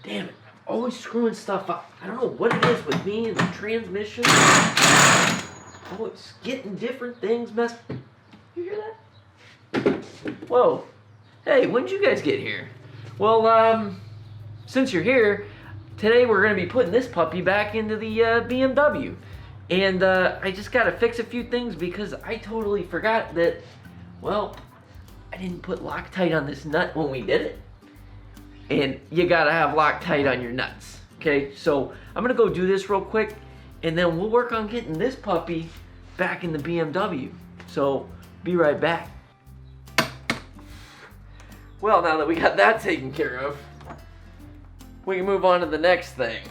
Damn it. Always screwing stuff up. I don't know what it is with me and the transmission. Always getting different things messed. You hear that? Whoa. Hey, when did you guys get here? Well, since you're here, today we're going to be putting this puppy back into the BMW. And I just got to fix a few things because I totally forgot that, well, I didn't put Loctite on this nut when we did it. And you got to have Loctite on your nuts. Okay, so I'm going to go do this real quick, and then we'll work on getting this puppy back in the BMW. So, be right back. Well, now that we got that taken care of, we can move on to the next thing.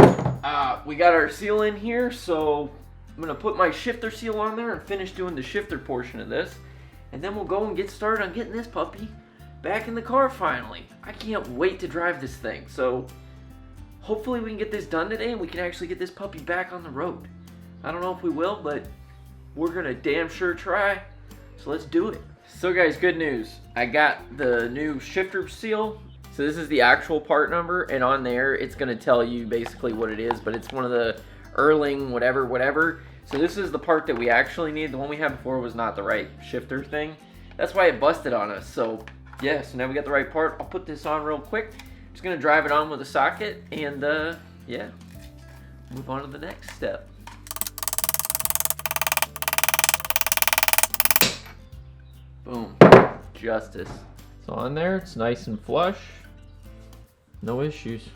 We got our seal in here, so I'm gonna put my shifter seal on there and finish doing the shifter portion of this. And then we'll go and get started on getting this puppy back in the car finally. I can't wait to drive this thing. So hopefully we can get this done today and we can actually get this puppy back on the road. I don't know if we will, but we're gonna damn sure try. So let's do it. So guys, good news. I got the new shifter seal. So this is the actual part number, and on there it's gonna tell you basically what it is, but it's one of the Erling whatever. So this is the part that we actually need. The one we had before was not the right shifter thing. That's why it busted on us. So yeah, so now we got the right part. I'll put this on real quick. Just gonna drive it on with a socket and yeah, move on to the next step. Boom, justice. So on there, it's nice and flush. No issues.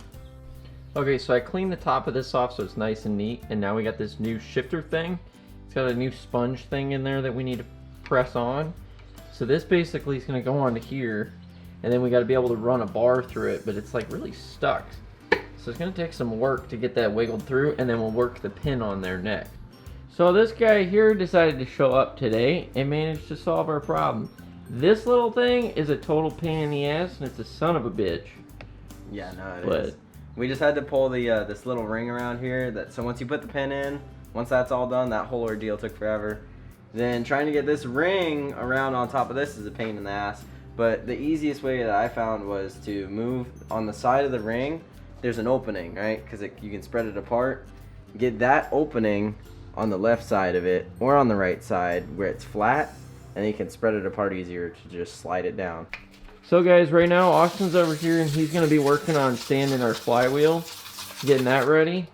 Okay, so I cleaned the top of this off so it's nice and neat, and now we got this new shifter thing. It's got a new sponge thing in there that we need to press on. So this basically is gonna go onto here, and then we gotta be able to run a bar through it, but it's like really stuck. So it's gonna take some work to get that wiggled through, and then we'll work the pin on there next. So this guy here decided to show up today and managed to solve our problem. This little thing is a total pain in the ass, and it's a son of a bitch. Yeah, no, it is. We just had to pull the this little ring around here. So once you put the pin in, once that's all done, that whole ordeal took forever. Then trying to get this ring around on top of this is a pain in the ass. But the easiest way that I found was to move on the side of the ring. There's an opening, right? Because you can spread it apart. Get that opening on the left side of it or on the right side where it's flat, and you can spread it apart easier to just slide it down. So guys, right now Austin's over here and he's going to be working on sanding our flywheel, getting that ready.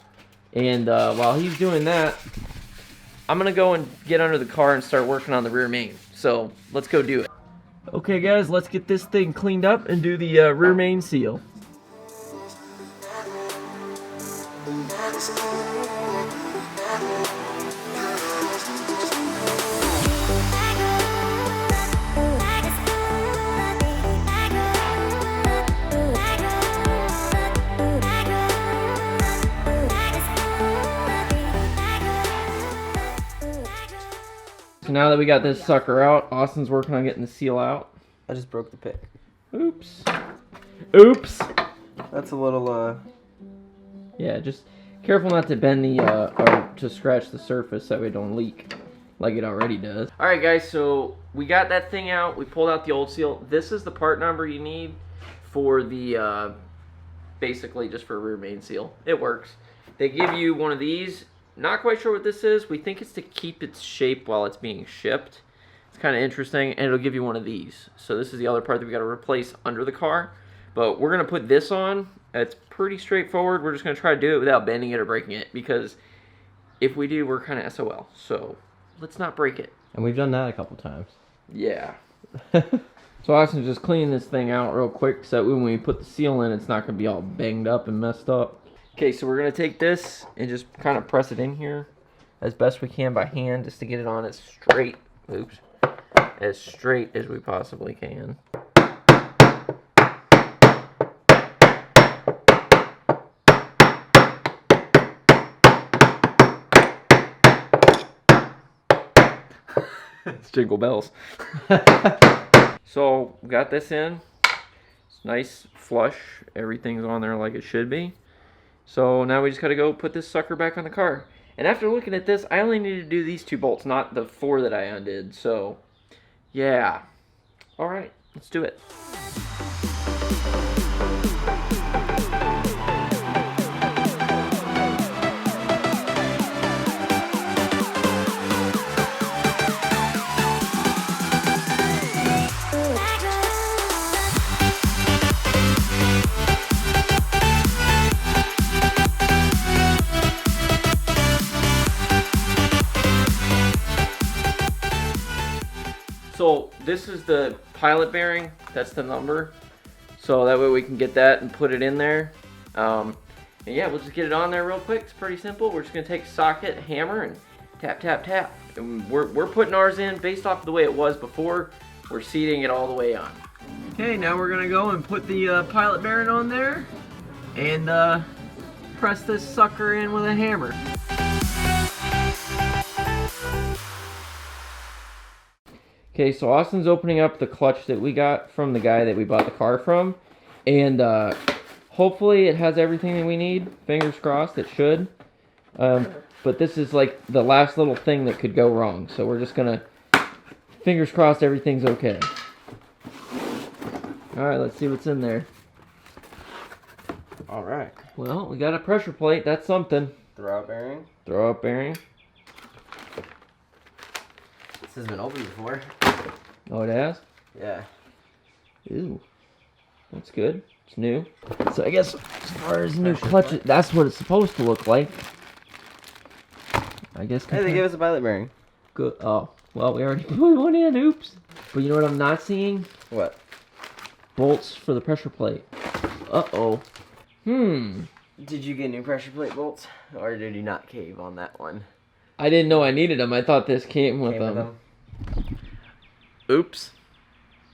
And while he's doing that, I'm going to go and get under the car and start working on the rear main. So let's go do it. Okay guys, let's get this thing cleaned up and do the rear main seal. So now that we got this sucker out, Austin's working on getting the seal out. I just broke the pick. Oops. Oops. That's a little, Yeah, just careful not to bend the, or to scratch the surface so it don't leak like it already does. Alright guys, so we got that thing out. We pulled out the old seal. This is the part number you need for the, basically just for a rear main seal. It works. They give you one of these. Not quite sure what this is. We think it's to keep its shape while it's being shipped. It's kind of interesting, and it'll give you one of these. So this is the other part that we got to replace under the car. But we're going to put this on. It's pretty straightforward. We're just going to try to do it without bending it or breaking it, because if we do, we're kind of SOL. So let's not break it. and we've done that a couple times. Yeah. So Austin's just cleaning this thing out real quick so that when we put the seal in, it's not going to be all banged up and messed up. Okay, so we're going to take this and just kind of press it in here as best we can by hand just to get it on as straight, oops, as straight as we possibly can. It's jingle bells. So we got this in. It's nice, flush. Everything's on there like it should be. So now we just gotta go put this sucker back on the car. And after looking at this, I only need to do these 2 bolts, not the 4 that I undid. So, yeah. All right, let's do it. this is the pilot bearing. That's the number. So that way we can get that and put it in there. And yeah, we'll just get it on there real quick. It's pretty simple. We're just gonna take a socket, hammer, and tap, tap, tap. And we're putting ours in based off of the way it was before. We're seating it all the way on. Okay, now we're gonna go and put the pilot bearing on there and press this sucker in with a hammer. Okay, so Austin's opening up the clutch that we got from the guy that we bought the car from, and hopefully it has everything that we need. Fingers crossed, it should. But this is like the last little thing that could go wrong, so we're just gonna fingers crossed everything's okay. Alright, let's see what's in there. Alright. Well, we got a pressure plate, that's something. Throw out bearing. Throw out bearing. This has been opened before. Oh, it has? Yeah. Ooh. That's good. It's new. So I guess as far as new clutch, that's what it's supposed to look like. I guess. Hey, they gave us a pilot bearing. Good. Oh, well, we already put one in. Oops. But you know what I'm not seeing? What? Bolts for the pressure plate. Uh-oh. Did you get new pressure plate bolts? Or did you not cave on that one? I didn't know I needed them. I thought this came with them. Oops.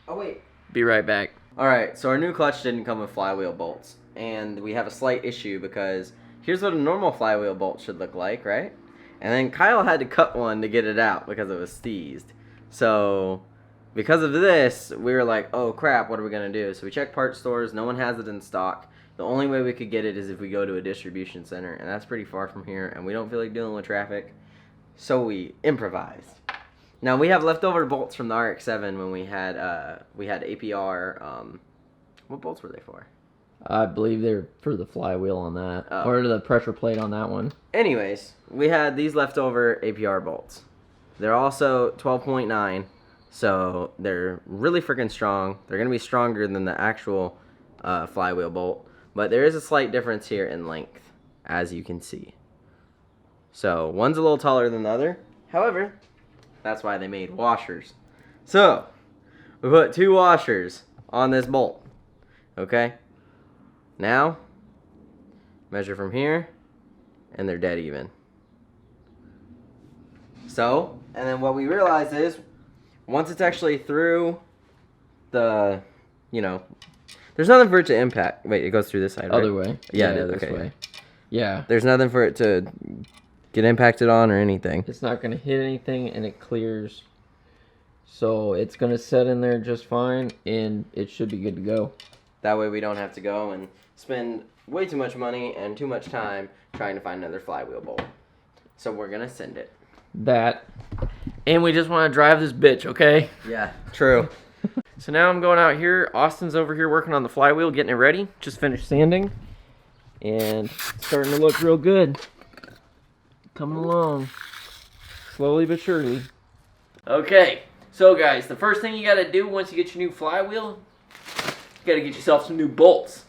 Oh, wait. Be right back. Alright, so our new clutch didn't come with flywheel bolts. And we have a slight issue because here's what a normal flywheel bolt should look like, right? And then Kyle had to cut one to get it out because it was seized. So because of this, we were like, oh crap, what are we going to do? So we checked part stores. No one has it in stock. The only way we could get it is if we go to a distribution center. And that's pretty far from here. And we don't feel like dealing with traffic. So we improvised. Now we have leftover bolts from the RX-7 when we had APR. What bolts were they for? I believe they're for the flywheel on that, or the pressure plate on that one. Anyways, we had these leftover APR bolts. They're also 12.9, so they're really freaking strong. They're gonna be stronger than the actual flywheel bolt, but there is a slight difference here in length, as you can see. So one's a little taller than the other. However, that's why they made washers. So we put 2 washers on this bolt. Okay. Now, measure from here, and they're dead even. So, and then what we realized is, once it's actually through the, there's nothing for it to impact. Wait, it goes through this side, right? Other way. Yeah, this way. Yeah. There's nothing for it to get impacted on or anything. It's not going to hit anything, and it clears. So, it's going to set in there just fine, and it should be good to go. That way we don't have to go and spend way too much money and too much time trying to find another flywheel bolt. So we're going to send it. That. And we just want to drive this bitch, okay? Yeah, true. So now I'm going out here. Austin's over here working on the flywheel, getting it ready. Just finished sanding. And it's starting to look real good. Coming along. Slowly but surely. Okay. So guys, the first thing you got to do once you get your new flywheel, you got to get yourself some new bolts.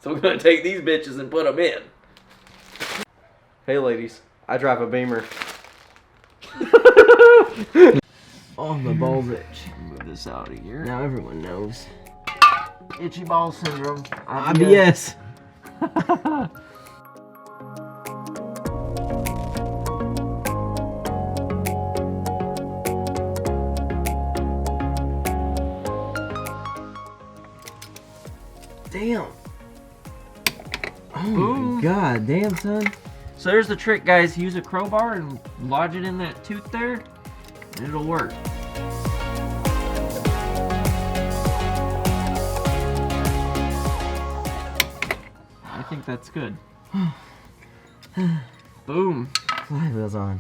So we're going to take these bitches and put them in. Hey ladies, I drive a Beamer. Oh, my balls itch. Move this out of here. Now everyone knows. Itchy ball syndrome. IBS. Damn. Oh Boom. my god, damn son. So there's the trick, guys. Use a crowbar and lodge it in that tooth there, and it'll work. I think that's good. Boom. Flywheel's on.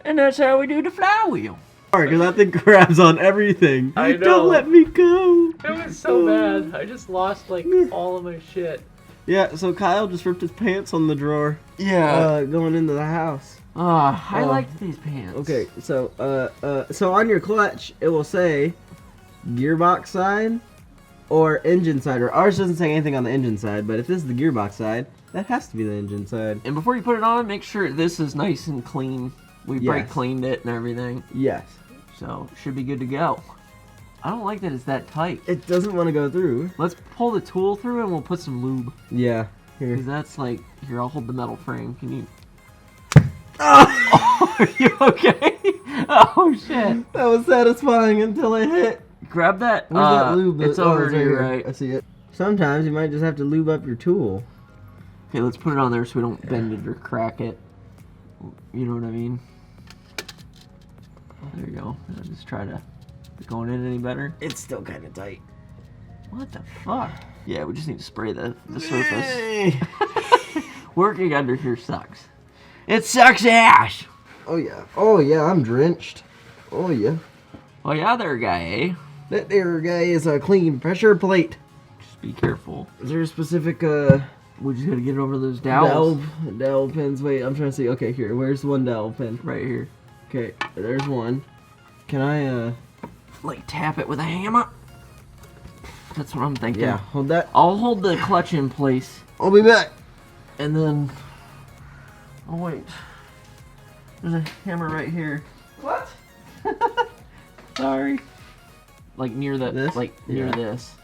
And that's how we do the flywheel. Because that thing grabs on everything. I know. Don't let me go. It was so bad. I just lost like all of my shit. Yeah, so Kyle just ripped his pants on the drawer. Yeah. Going into the house. I liked these pants. Okay, so on your clutch, it will say gearbox side or engine side. Or ours doesn't say anything on the engine side, but if this is the gearbox side, that has to be the engine side. And before you put it on, make sure this is nice and clean. We brake Yes. cleaned it and everything. Yes. So, should be good to go. I don't like that it's that tight. It doesn't want to go through. Let's pull the tool through and we'll put some lube. Yeah. Here. Because that's like... Here, I'll hold the metal frame. Can you... Oh! Are you okay? Oh, shit. That was satisfying until it hit. Grab that. Where's that lube? It's over to your right. I see it. Sometimes you might just have to lube up your tool. Okay, let's put it on there so we don't bend it or crack it. You know what I mean? There you go. I'll just try to... Is it going in any better? It's still kind of tight. What the fuck? Yeah, we just need to spray the surface. Working under here sucks. It sucks ass! Oh yeah. Oh yeah, I'm drenched. Oh yeah. Oh yeah there, guy, eh? That there guy is a clean pressure plate. Just be careful. Is there a specific We just gotta get over those dowels. Dowel pins? Wait, I'm trying to see. Okay, here. Where's one dowel pin? Right here. Okay, there's one. Can I like tap it with a hammer? That's what I'm thinking. Yeah, hold that. I'll hold the clutch in place. I'll be back. And then... Oh wait. There's a hammer right here. What? Sorry. Like near the... This? Like near Yeah. this.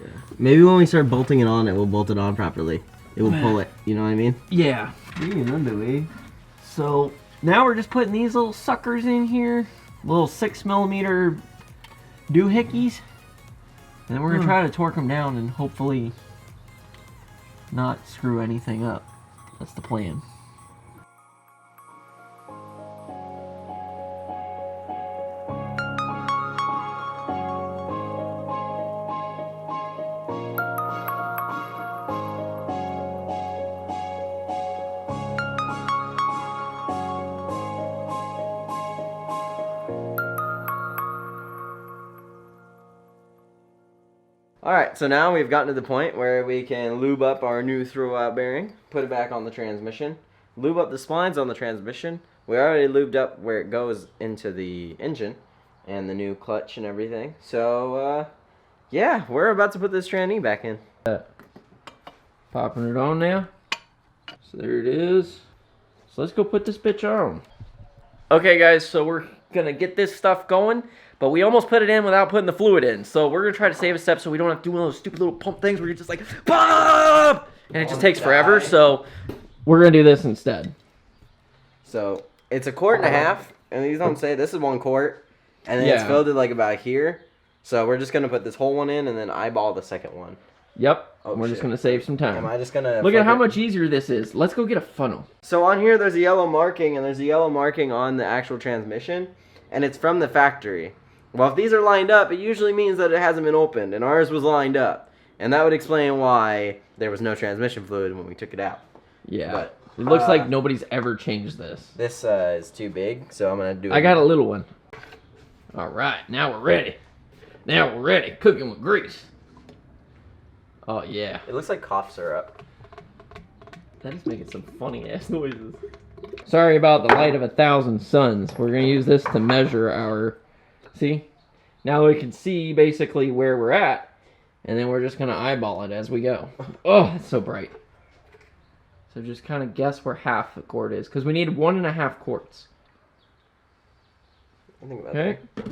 Yeah. Maybe when we start bolting it on, it will bolt it on properly. It will pull it. You know what I mean? Yeah. So now we're just putting these little suckers in here. Little 6mm doohickeys. And then we're going to try to torque them down and hopefully not screw anything up. That's the plan. Alright, so now we've gotten to the point where we can lube up our new throwout bearing, put it back on the transmission, lube up the splines on the transmission. We already lubed up where it goes into the engine and the new clutch and everything. So, yeah, we're about to put this tranny back in. Popping it on now. So there it is. So let's go put this bitch on. Okay guys, so we're gonna get this stuff going, but we almost put it in without putting the fluid in. So we're gonna try to save a step so we don't have to do one of those stupid little pump things where you're just like, pump! And it just takes forever, so we're gonna do this instead. So, it's 1.5 quarts, and these don't say, this is 1 quart, and then it's filled to like about here. So we're just gonna put this whole one in and then eyeball the second one. Yep. Oh, we're just gonna save some time. Am I just gonna look at how much easier this is? Let's go get a funnel. So on here there's a yellow marking, and there's a yellow marking on the actual transmission, and it's from the factory. Well, if these are lined up, it usually means that it hasn't been opened, and ours was lined up. And that would explain why there was no transmission fluid when we took it out. Yeah. But it looks like nobody's ever changed this. This is too big, so I'm gonna do it. I got a little one. Alright, now we're ready. Now we're ready. Cooking with grease. Oh, yeah. It looks like cough syrup. That is making some funny ass noises. Sorry about the light of 1,000 suns. We're going to use this to measure our... See? Now we can see basically where we're at. And then we're just going to eyeball it as we go. Oh, it's so bright. So just kind of guess where half the quart is. Because we need 1.5 quarts. I think about Okay. that.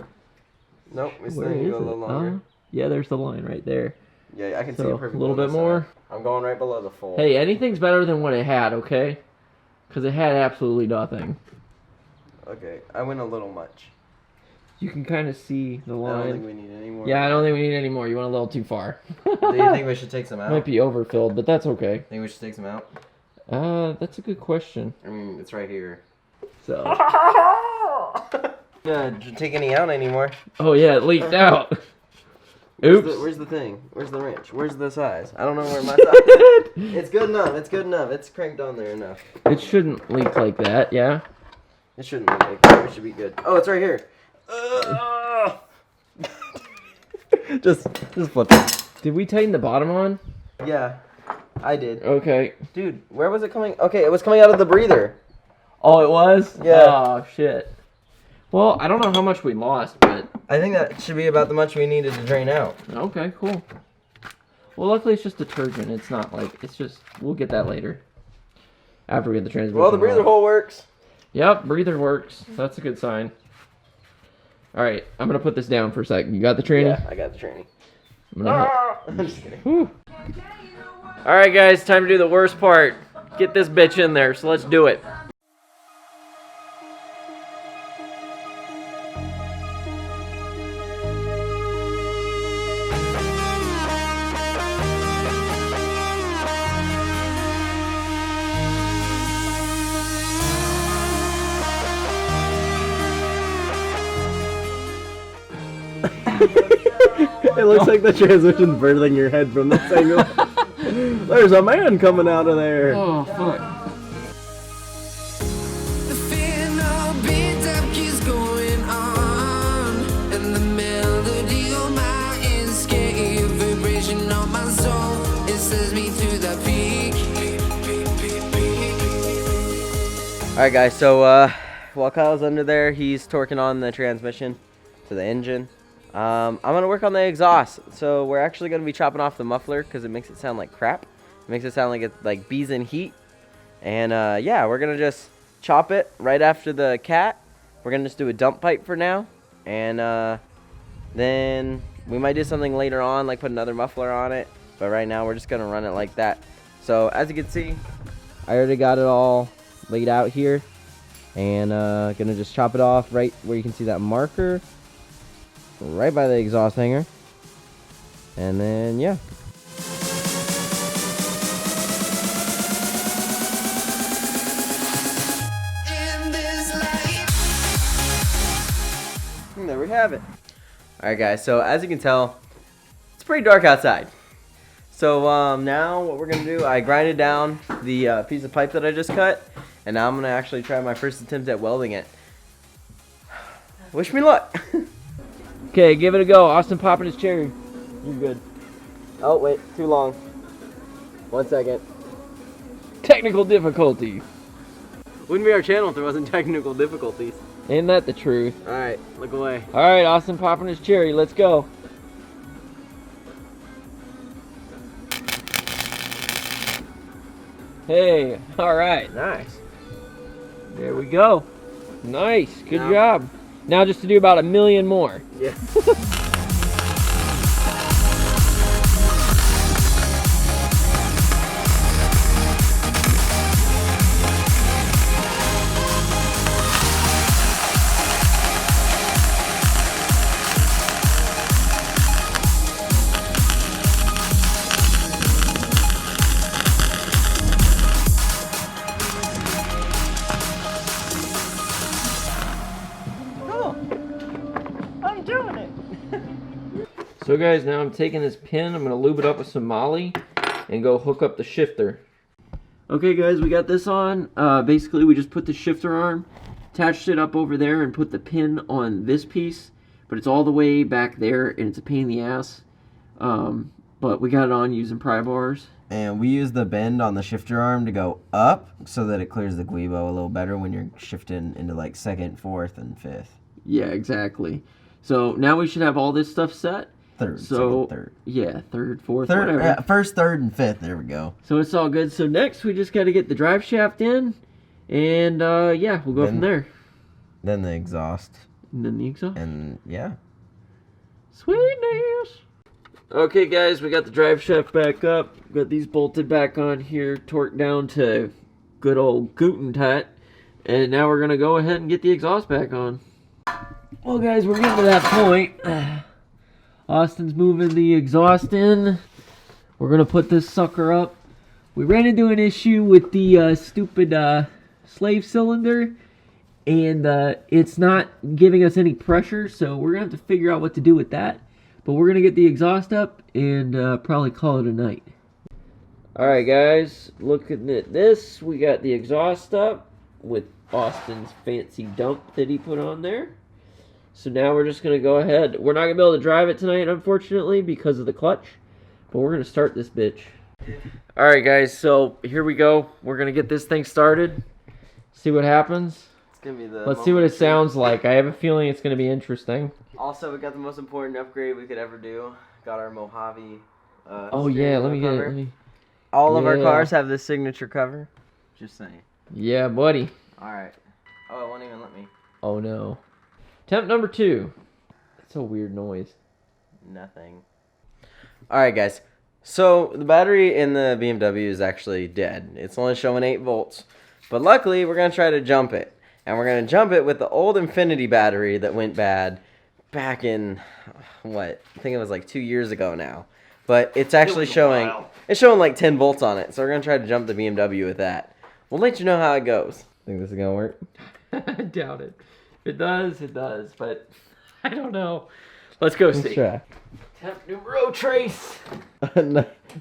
Nope, we still Where need to is go a little longer. Yeah, there's the line right there. Yeah, I can see So, it perfectly. a little bit more. I'm going right below the full. Hey, anything's better than what it had, okay? Because it had absolutely nothing. Okay, I went a little much. You can kind of see the line. I don't think we need any more. Yeah, I don't think we need any more. You went a little too far. Do you think we should take some out? Might be overfilled, but that's okay. Think we should take some out? That's a good question. I mean, it's right here. So. Did take any out anymore? Oh yeah, it leaked out. Oops. Where's the thing? Where's the wrench? Where's the size? I don't know where my size is. It's good enough. It's good enough. It's cranked on there enough. It shouldn't leak like that, yeah? It shouldn't leak like that. It should be good. Oh, it's right here. just flip it. Did we tighten the bottom on? Yeah, I did. Okay. Dude, where was it coming? Okay, it was coming out of the breather. Oh, it was? Yeah. Oh, shit. Well, I don't know how much we lost, but... I think that should be about the much we needed to drain out. Okay, cool. Well, luckily it's just detergent. It's not like... It's just... We'll get that later. After we get the transmission. Well, the breather hole works. Yep, breather works. That's a good sign. All right, I'm gonna put this down for a second. You got the training? Yeah, I got the training. I'm just kidding. Whew. All right, guys, time to do the worst part. Get this bitch in there. So let's do it. It looks like the transmission's birthing your head from this angle. There's a man coming out of there. Oh, fuck. The final beat up keeps going on, and the melody on my escape, vibration on my soul, it sends me to the peak. Alright guys, so while Kyle's under there, he's torquing on the transmission to the engine. I'm going to work on the exhaust. So we're actually going to be chopping off the muffler because it makes it sound like crap. It makes it sound like it's like bees in heat. And yeah, we're going to just chop it right after the cat. We're going to just do a dump pipe for now. And then we might do something later on, like put another muffler on it. But right now we're just going to run it like that. So as you can see, I already got it all laid out here. And going to just chop it off right where you can see that marker. Right by the exhaust hanger. And then, yeah. And there we have it. Alright guys, so as you can tell, it's pretty dark outside. So now what we're going to do, I grinded down the piece of pipe that I just cut. And now I'm going to actually try my first attempt at welding it. Wish me luck. Okay, give it a go. Austin popping his cherry. You're good. Oh, wait, too long. 1 second. Technical difficulty. Wouldn't be our channel if there wasn't technical difficulties. Ain't that the truth? Alright, look away. All right, Austin popping his cherry. Let's go. Hey, all right. Nice. There we go. Nice. Good Now- job. Now just to do about 1,000,000 more. Yeah. So guys, now I'm taking this pin, I'm going to lube it up with some moly and go hook up the shifter. Okay guys, we got this on. Basically we just put the shifter arm, attached it up over there and put the pin on this piece, but it's all the way back there and it's a pain in the ass. But we got it on using pry bars. And we use the bend on the shifter arm to go up so that it clears the guibo a little better when you're shifting into like 2nd, 4th, and 5th. Yeah, exactly. So now we should have all this stuff set. 3rd, So 2nd, 3rd. yeah, 3rd, 4th, Third, whatever. 1st, 3rd, and 5th. There we go. So it's all good. So next we just got to get the drive shaft in, and yeah, we'll go from there. Then the exhaust. And then the exhaust. And yeah. Sweetness. Okay, guys, we got the drive shaft back up. Got these bolted back on here, torqued down to good old Guten Tat. And now we're gonna go ahead and get the exhaust back on. Well, guys, we're getting to that point. Austin's moving the exhaust in. We're gonna put this sucker up. We ran into an issue with the stupid slave cylinder, and it's not giving us any pressure, so we're gonna have to figure out what to do with that. But we're gonna get the exhaust up and probably call it a night. Alright guys, looking at this, we got the exhaust up with Austin's fancy dump that he put on there. So now we're just gonna go ahead. We're not gonna be able to drive it tonight, unfortunately, because of the clutch. But we're gonna start this bitch. Alright guys, so here we go. We're gonna get this thing started. See what happens. It's gonna be the Let's see what it sounds like. I have a feeling it's gonna be interesting. Also, we got the most important upgrade we could ever do. Got our Mojave. Oh yeah, let me get it. Let me... All of our Yeah. cars have this signature cover. Just saying. Yeah, buddy. All right. Oh, it won't even let me. Oh no. Temp number 2. That's a weird noise. Nothing. Alright, guys. So, the battery in the BMW is actually dead. It's only showing 8 volts. But luckily, we're going to try to jump it. And we're going to jump it with the old Infinity battery that went bad back in, what? I think it was like 2 years ago now. But it's actually showing, it's showing like 10 volts on it. So, we're going to try to jump the BMW with that. We'll let you know how it goes. Think this is going to work? I doubt it. If it does, it does. But I don't know. Let's go see. Try. Temp numero trace.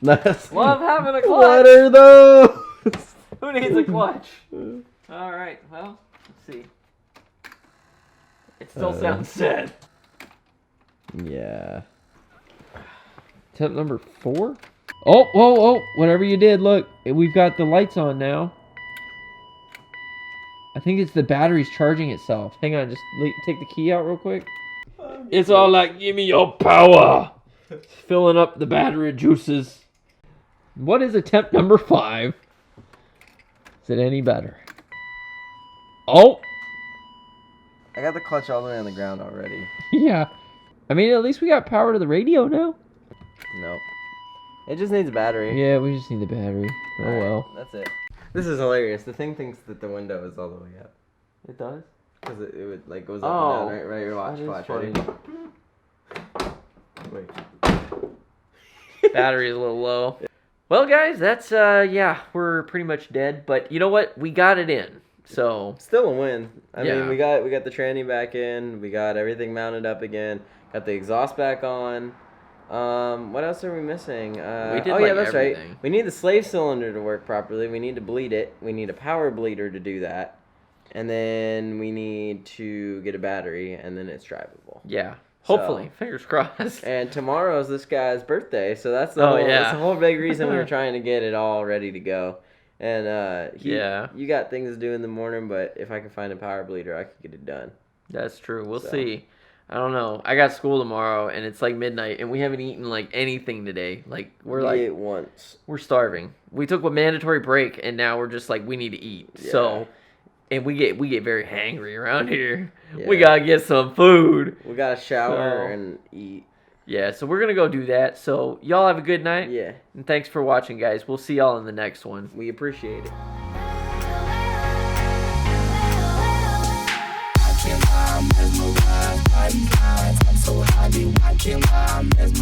Nice. Love having a clutch. What are those? Who needs a clutch? All right, well, let's see. It still sounds sad. Yeah. Temp number 4? Oh, whoa, oh, whatever you did, look. We've got the lights on now. I think it's the battery's charging itself. Hang on, just take the key out real quick. It's all like, give me your power. It's filling up the battery juices. What is attempt number 5? Is it any better? Oh! I got the clutch all the way on the ground already. Yeah. I mean, at least we got power to the radio now. Nope. It just needs a battery. Yeah, we just need the battery. Oh, Alright, well. That's it. This is hilarious. The thing thinks that the window is all the way up. It does? Because it would, like, goes up and down, right? Right, your watch, ready? Wait. Battery is a little low. Well, guys, that's, yeah, we're pretty much dead. But you know what? We got it in. So Still a win. I Yeah. mean, we got the tranny back in. We got everything mounted up again. Got the exhaust back on. What else are we missing? We did, oh like, yeah, that's everything. right. We need the slave cylinder to work properly. We need to bleed it. We need a power bleeder to do that. And then we need to get a battery, and then it's drivable. yeah, hopefully, fingers crossed. And tomorrow's this guy's birthday, so that's the that's the whole big reason we were trying to get it all ready to go. And you got things to do in the morning, but if I could find a power bleeder, I could get it done. That's true. We'll see. I don't know. I got school tomorrow, and it's like midnight, and we haven't eaten like anything today. Like We ate once. we're starving. We took a mandatory break, and now we're just like we need to eat. Yeah. So, and we get very hangry around here. Yeah. We gotta get some food. We gotta shower So- and eat. Yeah, so we're gonna go do that. So y'all have a good night. Yeah, And thanks for watching, guys. We'll see y'all in the next one. we appreciate it. I'm so happy, watching my mesmerized.